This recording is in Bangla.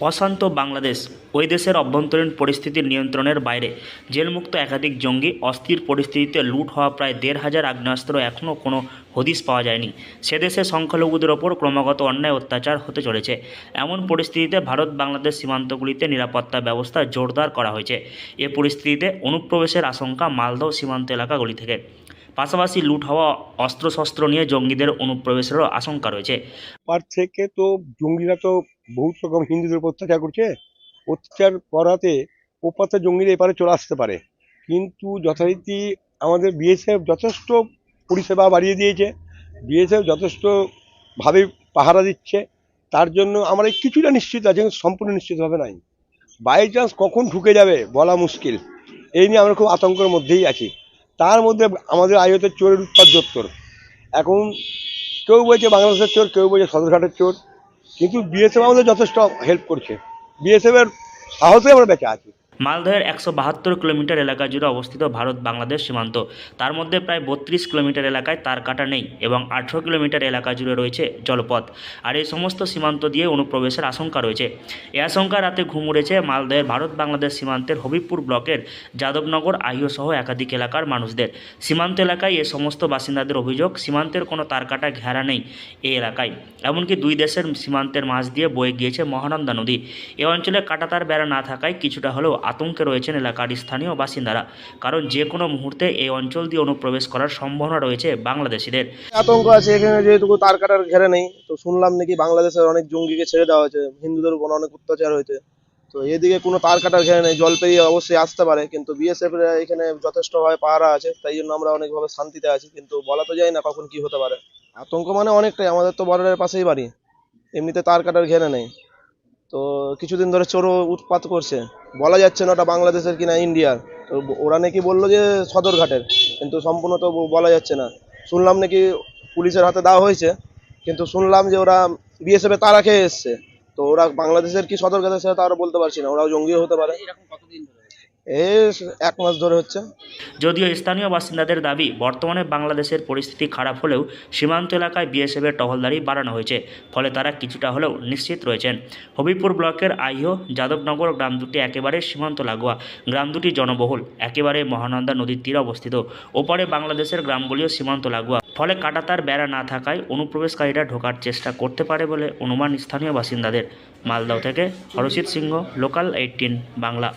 অশান্ত বাংলাদেশ, ওই দেশের অভ্যন্তরীণ পরিস্থিতির নিয়ন্ত্রণের বাইরে। জেলমুক্ত একাধিক জঙ্গি, অস্থির পরিস্থিতিতে লুট হওয়া প্রায় ১,৫০০ আগ্নেয়াস্ত্র এখনও কোনো হদিশ পাওয়া যায়নি। সে দেশে সংখ্যালঘুদের ওপর ক্রমাগত অন্যায় অত্যাচার হতে চলেছে। এমন পরিস্থিতিতে ভারত বাংলাদেশ সীমান্তগুলিতে নিরাপত্তা ব্যবস্থা জোরদার করা হয়েছে। এ পরিস্থিতিতে অনুপ্রবেশের আশঙ্কা মালদহ সীমান্ত এলাকাগুলি থেকে। পাশাপাশি লুট হওয়া অস্ত্রশস্ত্র নিয়ে জঙ্গিদের অনুপ্রবেশেরও আশঙ্কা রয়েছে। পার থেকে তো জঙ্গিরা তো বহুত রকম হিন্দুদের উপর অত্যাচার করছে। অত্যাচার করাতে ওপাতে জঙ্গিরা এপারে চলে আসতে পারে, কিন্তু যথারীতি আমাদের বিএসএফ যথেষ্ট পরিষেবা বাড়িয়ে দিয়েছে। বিএসএফ যথেষ্টভাবে পাহারা দিচ্ছে। তার জন্য আমরা কিছুটা নিশ্চিত আছি, কিন্তু সম্পূর্ণ নিশ্চিতভাবে নাই। বাই চান্স কখন ঢুকে যাবে বলা মুশকিল। এই নিয়ে আমরা খুব আতঙ্কের মধ্যেই আছি। তার মধ্যে আমাদের আয়তের চোরের উৎপাত জোত্তর। এখন কেউ বলছে বাংলাদেশের চোর, কেউ বলছে সদরঘাটের চোর, কিন্তু বিএসএফ আমাদের যথেষ্ট হেল্প করছে। বিএসএফের সাহসে আমরা বেঁচে আছি। মালদহের ১৭২ কিলোমিটার এলাকা জুড়ে অবস্থিত ভারত বাংলাদেশ সীমান্ত। তার মধ্যে প্রায় ৩২ কিলোমিটার এলাকায় তার কাটা নেই এবং ১৮ কিলোমিটার এলাকা জুড়ে রয়েছে জলপথ। আর এই সমস্ত সীমান্ত দিয়ে অনুপ্রবেশের আশঙ্কা রয়েছে। এ আশঙ্কা রাতে ঘুম উড়েছে মালদহের ভারত বাংলাদেশ সীমান্তের হবিবপুর ব্লকের যাদবনগর আহিও সহ একাধিক এলাকার মানুষদের। সীমান্ত এলাকায় এ সমস্ত বাসিন্দাদের অভিযোগ, সীমান্তের কোনো তারকাটা ঘেরা নেই এই এলাকায়। এমনকি দুই দেশের সীমান্তের মাঝ দিয়ে বয়ে গিয়েছে মহানন্দা নদী। এ অঞ্চলে কাঁটাতার বেড়া না থাকায় কিছুটা হলেও আতঙ্কে রয়েছেন এলাকার স্থানীয় বাসিন্দারা, কারণ যে কোনো মুহূর্তে এই অঞ্চল দিয়ে অনুপ্রবেশ করার সম্ভাবনা রয়েছে বাংলাদেশিদের। আতঙ্ক আছে এখানে, যেহেতু তার কাটার ঘেরে নেই। তো শুনলাম নাকি বাংলাদেশের অনেক জঙ্গিকে ছেড়ে দেওয়া হয়েছে, হিন্দুদের উপর অনেক অত্যাচার হয়েছে। তো এদিকে কোনো তার কাটার ঘেরে নেই, জল পেরিয়ে অবশ্যই আসতে পারে, কিন্তু বিএসএফ এখানে যথেষ্টভাবে পাহারা আছে, তাই জন্য আমরা অনেকভাবে শান্তিতে আছি, কিন্তু বলা তো যায় না কখন কি হতে পারে। আতঙ্ক মানে অনেকটাই, আমাদের তো বর্ডারের পাশেই বাড়ি, এমনিতে তার কাটার ঘেরে নেই। তো কিছুদিন ধরে চোরও উৎপাত করছে, বলা যাচ্ছে না ওটা বাংলাদেশের কিনা ইন্ডিয়ার। তো ওরা নাকি বললো যে সদরঘাটের, কিন্তু সম্পূর্ণ তো বলা যাচ্ছে না। শুনলাম নাকি পুলিশের হাতে দেওয়া হয়েছে, কিন্তু শুনলাম যে ওরা বিএসএফ এ তারা খেয়ে এসছে। তো ওরা বাংলাদেশের কি সদরঘাটের সাথে তারা বলতে পারছি না, ওরাও জঙ্গিও হতে পারে। এই 1 মাস ধরে হচ্ছে। যদিও স্থানীয় বাসিন্দাদের দাবি, বর্তমানে বাংলাদেশের পরিস্থিতি খারাপ হলেও সীমান্ত এলাকায় বিএসএফের টহলদারি বাড়ানো হয়েছে, ফলে তারা কিছুটা হলেও নিশ্চিত রয়েছেন। হবিবপুর ব্লকের আহিও যাদবনগর গ্রাম দুটি একেবারে সীমান্ত লাগোয়া। গ্রাম দুটি জনবহুল, একেবারে মহানন্দা নদীর তীরে অবস্থিত। ওপারে বাংলাদেশের গ্রামগুলিও সীমান্ত লাগোয়া, ফলে কাঁটাতার বেড়া না থাকায় অনুপ্রবেশকারীরা ঢোকার চেষ্টা করতে পারে বলে অনুমান স্থানীয় বাসিন্দাদের। মালদহ থেকে হরষিত সিংহ, লোকাল 18 বাংলা।